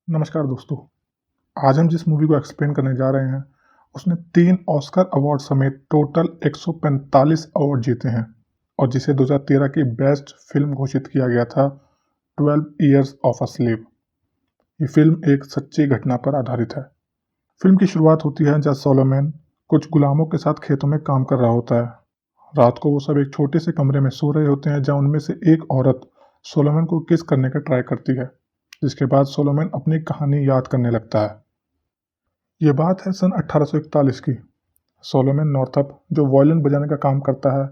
नमस्कार दोस्तों। आज हम जिस मूवी को एक्सप्लेन करने जा रहे हैं, उसने 3 ऑस्कर अवार्ड समेत टोटल 145 अवार्ड जीते हैं और जिसे 2013 की बेस्ट फिल्म घोषित किया गया था, 12 ईयर्स ऑफ अ स्लेव। ये फिल्म एक सच्ची घटना पर आधारित है। फिल्म की शुरुआत होती है जब सोलोमन कुछ गुलामों के साथ खेतों में काम कर रहा होता है। रात को वो सब एक छोटे से कमरे में सो रहे होते हैं जहाँ उनमें से एक औरत सोलोमन को किस करने का ट्राई करती है, जिसके बाद सोलोमन अपनी कहानी याद करने लगता है। ये बात है सन 1841 की। सोलोमन नॉर्थअप, जो वायलिन बजाने का काम करता है,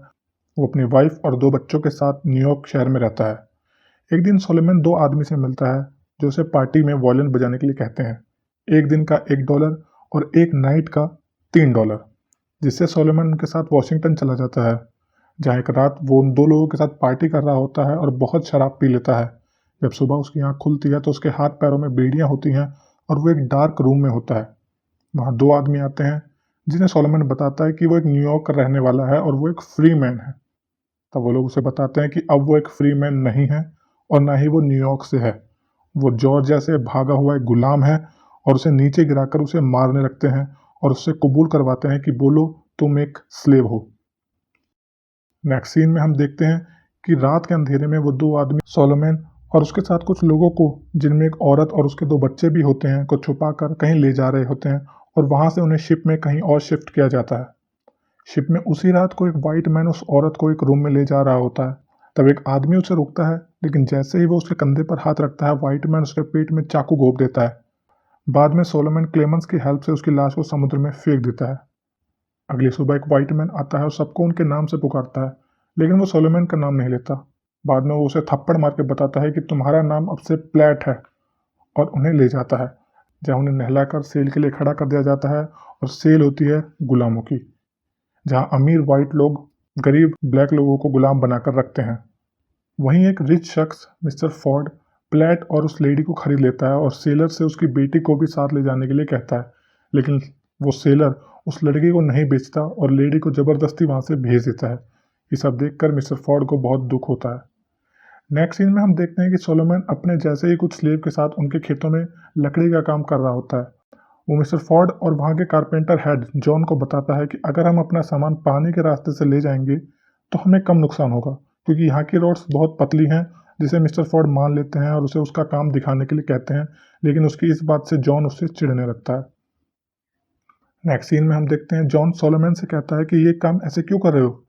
वो अपनी वाइफ और 2 बच्चों के साथ न्यूयॉर्क शहर में रहता है। एक दिन सोलोमन 2 आदमी से मिलता है जो उसे पार्टी में वायलिन बजाने के लिए कहते हैं। एक दिन का $1 और एक नाइट का $3, जिससे सोलोमन उनके साथ वॉशिंगटन चला जाता है, जहाँ एक रात वो उन 2 लोगों के साथ पार्टी कर रहा होता है और बहुत शराब पी लेता है। जब सुबह उसकी आँख खुलती है तो उसके हाथ पैरों में बेड़ियाँ होती हैं और वो एक डार्क रूम में होता है। वहाँ 2 आदमी आते हैं जिन्हें सोलोमन बताता है कि वो एक न्यूयॉर्क का रहने वाला है और वो एक फ्री मैन है। तब वो लोग उसे बताते हैं कि अब वो एक फ्री मैन नहीं है और ना ही वो न्यूयॉर्क से है। वो जॉर्जिया से भागा हुआ एक गुलाम है और उसे नीचे गिराकर उसे मारने लगते हैं और उससे कबूल करवाते हैं कि बोलो तुम एक स्लेव हो। नेक्स्ट सीन में हम देखते हैं कि रात के अंधेरे में वो 2 आदमी सोलोमन और उसके साथ कुछ लोगों को, जिनमें एक औरत और उसके 2 बच्चे भी होते हैं, को छुपाकर कहीं ले जा रहे होते हैं और वहाँ से उन्हें शिप में कहीं और शिफ्ट किया जाता है। शिप में उसी रात को एक वाइट मैन उस औरत को एक रूम में ले जा रहा होता है। तब एक आदमी उसे रोकता है, लेकिन जैसे ही वो उसके कंधे पर हाथ रखता है, वाइट मैन उसके पेट में चाकू घोंप देता है। बाद में सोलोमन क्लेमेंस की हेल्प से उसकी लाश को समुद्र में फेंक देता है। अगली सुबह एक वाइट मैन आता है और सबको उनके नाम से पुकारता है, लेकिन वो सोलोमन का नाम नहीं लेता। बाद में वो उसे थप्पड़ मार के बताता है कि तुम्हारा नाम अब से प्लेट है, और उन्हें ले जाता है, जहाँ उन्हें नहलाकर सेल के लिए खड़ा कर दिया जाता है। और सेल होती है गुलामों की, जहाँ अमीर वाइट लोग गरीब ब्लैक लोगों को गुलाम बनाकर रखते हैं। वहीं एक रिच शख्स, मिस्टर फॉर्ड, प्लेट और उस लेडी को खरीद लेता है और सेलर से उसकी बेटी को भी साथ ले जाने के लिए कहता है, लेकिन वो सेलर उस लड़की को नहीं बेचता और लेडी को ज़बरदस्ती वहाँ से भेज देता है। ये सब देखकर मिस्टर फॉर्ड को बहुत दुख होता है। नेक्स्ट सीन में हम देखते हैं कि सोलोमन अपने जैसे ही कुछ स्लेव के साथ उनके खेतों में लकड़ी का काम कर रहा होता है। वो मिस्टर फॉर्ड और वहाँ के कारपेंटर हेड जॉन को बताता है कि अगर हम अपना सामान पानी के रास्ते से ले जाएंगे तो हमें कम नुकसान होगा, क्योंकि यहाँ की रोड्स बहुत पतली हैं, जिसे मिस्टर फॉर्ड मान लेते हैं और उसे उसका काम दिखाने के लिए कहते हैं, लेकिन उसकी इस बात से जॉन उससे चिढ़ने लगता है। नेक्स्ट सीन में हम देखते हैं जॉन सोलोमन से कहता है कि ये काम ऐसे क्यों कर रहे हो।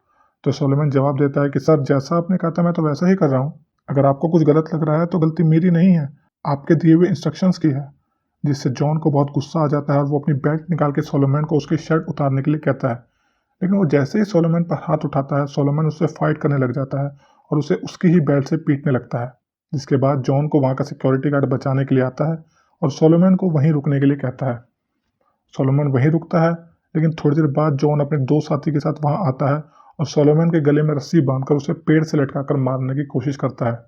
तो सोलोमन जवाब देता है कि सर, जैसा आपने कहा था मैं तो वैसा ही कर रहा हूँ। अगर आपको कुछ गलत लग रहा है तो गलती मेरी नहीं है, आपके दिए हुए इंस्ट्रक्शंस की है। जिससे जॉन को बहुत गुस्सा आ जाता है और वो अपनी बेल्ट निकाल के सोलोमन को उसकी शर्ट उतारने के लिए कहता है। लेकिन वो जैसे ही सोलोमन पर हाथ उठाता है, सोलोमन उससे फाइट करने लग जाता है और उसे उसकी ही बेल्ट से पीटने लगता है। जिसके बाद जॉन को वहाँ का सिक्योरिटी गार्ड बचाने के लिए आता है और सोलोमन को वहीं रुकने के लिए कहता है। सोलोमन वहीं रुकता है, लेकिन थोड़ी देर बाद जॉन अपने 2 साथी के साथ वहाँ आता है और सोलोमन के गले में रस्सी बांधकर उसे पेड़ से लटकाकर मारने की कोशिश करता है।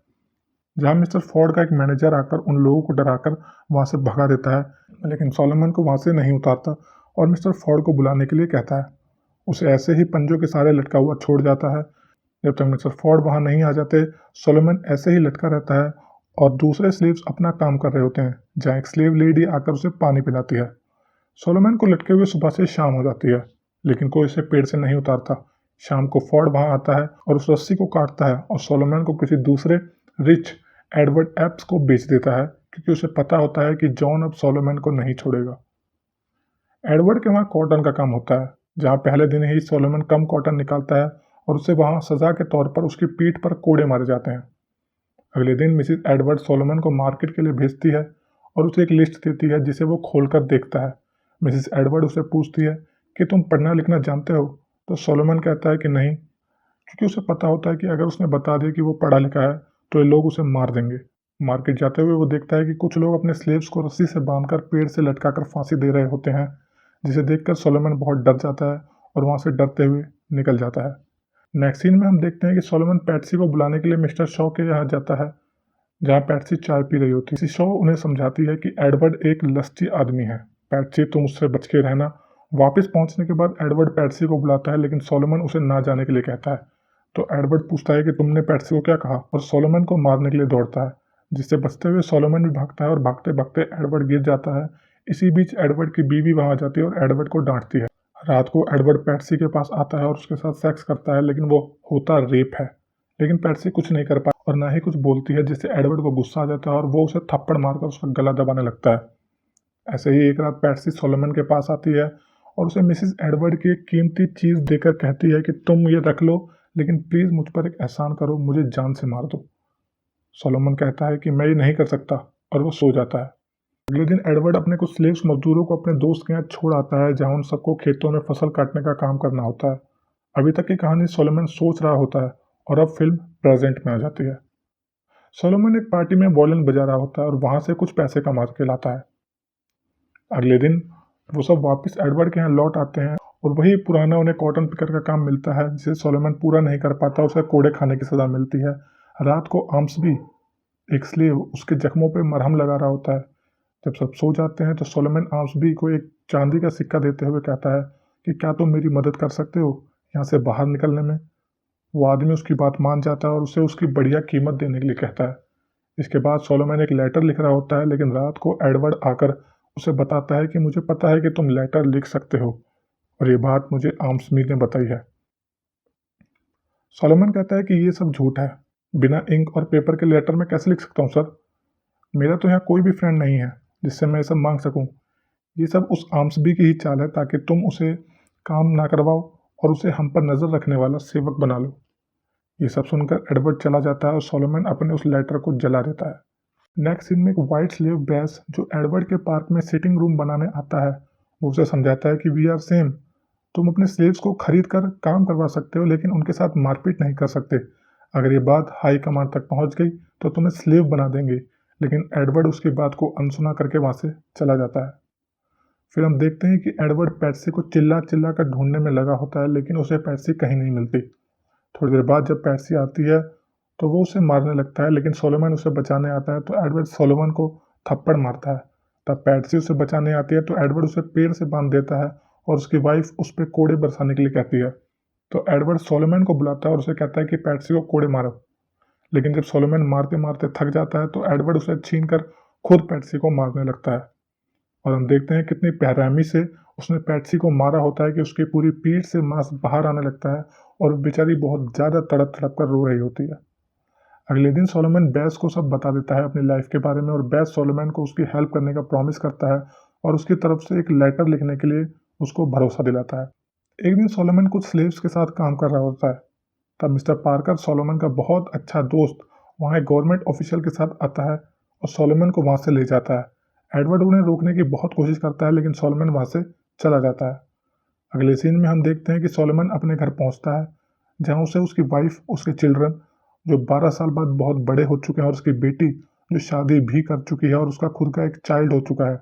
जहाँ मिस्टर फॉर्ड का एक मैनेजर आकर उन लोगों को डराकर वहाँ से भगा देता है, लेकिन सोलोमन को वहाँ से नहीं उतारता और मिस्टर फॉर्ड को बुलाने के लिए कहता है। उसे ऐसे ही पंजों के सहारे लटका हुआ छोड़ जाता है। जब तक मिस्टर फॉर्ड वहाँ नहीं आ जाते, सोलोमन ऐसे ही लटका रहता है और दूसरे स्लेव्स अपना काम कर रहे होते हैं, जहाँ एक स्लेव लेडी आकर उसे पानी पिलाती है। सोलोमन को लटके हुए सुबह से शाम हो जाती है, लेकिन कोई उसे पेड़ से नहीं उतारता। शाम को फॉर्ड वहाँ आता है और उस रस्सी को काटता है और सोलोमन को किसी दूसरे रिच एडवर्ड एप्स को बेच देता है, क्योंकि उसे पता होता है कि जॉन अब सोलोमन को नहीं छोड़ेगा। एडवर्ड के वहाँ कॉटन का काम होता है, जहाँ पहले दिन ही सोलोमन कम कॉटन निकालता है और उसे वहाँ सजा के तौर पर उसकी पीठ पर कोड़े मारे जाते हैं। अगले दिन मिसिस एडवर्ड सोलोमन को मार्केट के लिए भेजती है और उसे एक लिस्ट देती है, जिसे वो खोलकर देखता है। मिसिस एडवर्ड उसे पूछती है कि तुम पढ़ना लिखना जानते हो। तो सोलोमन कहता है कि नहीं, क्योंकि उसे पता होता है कि अगर उसने बता दिया कि वो पढ़ा लिखा है तो ये लोग उसे मार देंगे। मार्केट जाते हुए वो देखता है कि कुछ लोग अपने स्लेव्स को रस्सी से बांधकर पेड़ से लटकाकर फांसी दे रहे होते हैं, जिसे देखकर सोलोमन बहुत डर जाता है और वहाँ से डरते हुए निकल जाता है। नेक्स्ट सीन में हम देखते हैं कि सोलोमन पैट्सी को बुलाने के लिए मिस्टर शॉ के यहाँ जाता है, जहाँ पैट्सी चाय पी रही होती है। मिसेस शॉ उन्हें समझाती है कि एडवर्ड एक लस्सी आदमी है। पैट्सी, तुम उससे बच के रहना। वापस पहुंचने के बाद एडवर्ड पैट्सी को बुलाता है, लेकिन सोलोमन उसे ना जाने के लिए कहता है। तो एडवर्ड पूछता है कि तुमने पैट्सी को क्या कहा, और सोलोमन को मारने के लिए दौड़ता है। जिससे बचते हुए सोलोमन भी भागता है और भागते-भागते एडवर्ड गिर जाता है। इसी बीच एडवर्ड की बीवी वहाँ आ जाती है और एडवर्ड को डाँटती है। रात को एडवर्ड पैट्सी के पास आता है और उसके साथ सेक्स करता है, लेकिन वो होता रेप है। लेकिन पैट्सी कुछ नहीं कर पाती और ना ही कुछ बोलती है, जिससे एडवर्ड को गुस्सा आ जाता है और वो उसे थप्पड़ मारकर उसका गला दबाने लगता है। ऐसे ही एक रात पैट्सी सोलोमन के पास आती है और उसे मिसेस एडवर्ड की एक कीमती चीज़ देकर कहती है कि तुम ये रख लो, लेकिन प्लीज़ मुझ पर एक एहसान करो, मुझे जान से मार दो। सोलोमन कहता है कि मैं ये नहीं कर सकता और वो सो जाता है। अगले दिन एडवर्ड अपने कुछ स्लेव्स मजदूरों को अपने दोस्त के यहाँ छोड़ आता है, जहाँ उन सबको खेतों में फसल काटने का काम करना होता है। अभी तक की कहानी सोलोमन सोच रहा होता है और अब फिल्म प्रेजेंट में आ जाती है। सोलोमन एक पार्टी में वॉयलिन बजा रहा होता है और वहाँ से कुछ पैसे कमा के लाता है। अगले दिन वो सब वापस एडवर्ड के यहाँ लौट आते हैं और वही पुराना उन्हें कॉटन पिकर का काम मिलता है, जिसे सोलोमन पूरा नहीं कर पाता, उसे कोड़े खाने की सज़ा मिलती है। रात को आर्म्सबी, एक स्लेव, उसके जख्मों पे मरहम लगा रहा होता है। जब सब सो जाते हैं तो सोलोमन आर्म्सबी को एक चांदी का सिक्का देते हुए कहता है कि क्या तुम मेरी मदद कर सकते हो यहाँ से बाहर निकलने में। वो आदमी उसकी बात मान जाता है और उसे उसकी बढ़िया कीमत देने के लिए कहता है। इसके बाद सोलोमन एक लेटर लिख रहा होता है, लेकिन रात को एडवर्ड आकर उसे बताता है कि मुझे पता है कि तुम लेटर लिख सकते हो और ये बात मुझे आर्म्सबी ने बताई है। सोलोमन कहता है कि ये सब झूठ है, बिना इंक और पेपर के लेटर में कैसे लिख सकता हूँ सर। मेरा तो यहाँ कोई भी फ्रेंड नहीं है जिससे मैं ये सब मांग सकूँ। ये सब उस आर्म्सबी की ही चाल है ताकि तुम उसे काम ना करवाओ और उसे हम पर नज़र रखने वाला सेवक बना लो। ये सब सुनकर एडवर्ड चला जाता है और सोलोमन अपने उस लेटर को जला देता है। नेक्स्ट सीन में एक वाइट स्लेव बैस, जो एडवर्ड के पार्क में सिटिंग रूम बनाने आता है, वो उसे समझाता है कि वी आर सेम। तुम अपने स्लेव्स को खरीद कर काम करवा सकते हो, लेकिन उनके साथ मारपीट नहीं कर सकते। अगर ये बात हाई कमांड तक पहुंच गई तो तुम्हें स्लेव बना देंगे। लेकिन एडवर्ड उसकी बात को अनसुना करके वहां से चला जाता है। फिर हम देखते हैं कि एडवर्ड पैट्सी को चिल्ला चिल्ला कर ढूंढने में लगा होता है, लेकिन उसे पैट्सी कहीं नहीं मिलती। थोड़ी देर बाद जब पैट्सी आती है तो वो उसे मारने लगता है, लेकिन सोलोमन उसे बचाने आता है तो एडवर्ड सोलोमन को थप्पड़ मारता है। तब पैट्सी उसे बचाने आती है तो एडवर्ड उसे पेड़ से बांध देता है और उसकी वाइफ उस पर कोड़े बरसाने के लिए कहती है। तो एडवर्ड सोलोमन को बुलाता है और उसे कहता है कि पैट्सी को कोड़े मारो। लेकिन जब सोलोमन मारते मारते थक जाता है तो एडवर्ड उसे छीन कर खुद पैट्सी को मारने लगता है। और हम देखते हैं कितनी बेरहमी से उसने पैट्सी को मारा होता है कि उसकी पूरी पीठ से मांस बाहर आने लगता है और बेचारी बहुत ज़्यादा तड़प तड़प कर रो रही होती है। अगले दिन सोलोमन बेस को सब बता देता है अपनी लाइफ के बारे में और बेस सोलोमन को उसकी हेल्प करने का प्रॉमिस करता है और उसकी तरफ से एक लेटर लिखने के लिए उसको भरोसा दिलाता है। एक दिन सोलोमन कुछ स्लेव्स के साथ काम कर रहा होता है। तब मिस्टर पार्कर, सोलोमन का बहुत अच्छा दोस्त, वहाँ एक गवर्नमेंट ऑफिशियल के साथ आता है और सोलोमन को वहाँ से ले जाता है। एडवर्ड उन्हें रोकने की बहुत कोशिश करता है, लेकिन सोलोमन वहाँ से चला जाता है। अगले सीन में हम देखते हैं कि सोलोमन अपने घर पहुँचता है, जहाँ उसे उसकी वाइफ, उसके चिल्ड्रन जो 12 साल बाद बहुत बड़े हो चुके हैं और उसकी बेटी जो शादी भी कर चुकी है और उसका खुद का एक चाइल्ड हो चुका है,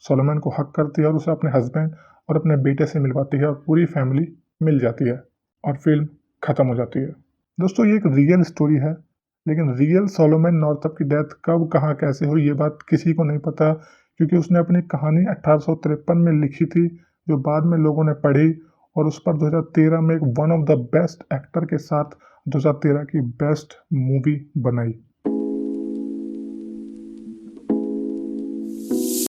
सोलोमन को हक करती है और उसे अपने हस्बैंड और अपने बेटे से मिलवाती है और पूरी फैमिली मिल जाती है और फिल्म ख़त्म हो जाती है। दोस्तों, ये एक रियल स्टोरी है, लेकिन रियल सोलोमन नॉर्थअप की डेथ कब, कहाँ, कैसे हुई, ये बात किसी को नहीं पता, क्योंकि उसने अपनी कहानी 1853 में लिखी थी, जो बाद में लोगों ने पढ़ी और उस पर 2013 में एक one of the best actor के साथ 2013 की बेस्ट मूवी बनाई।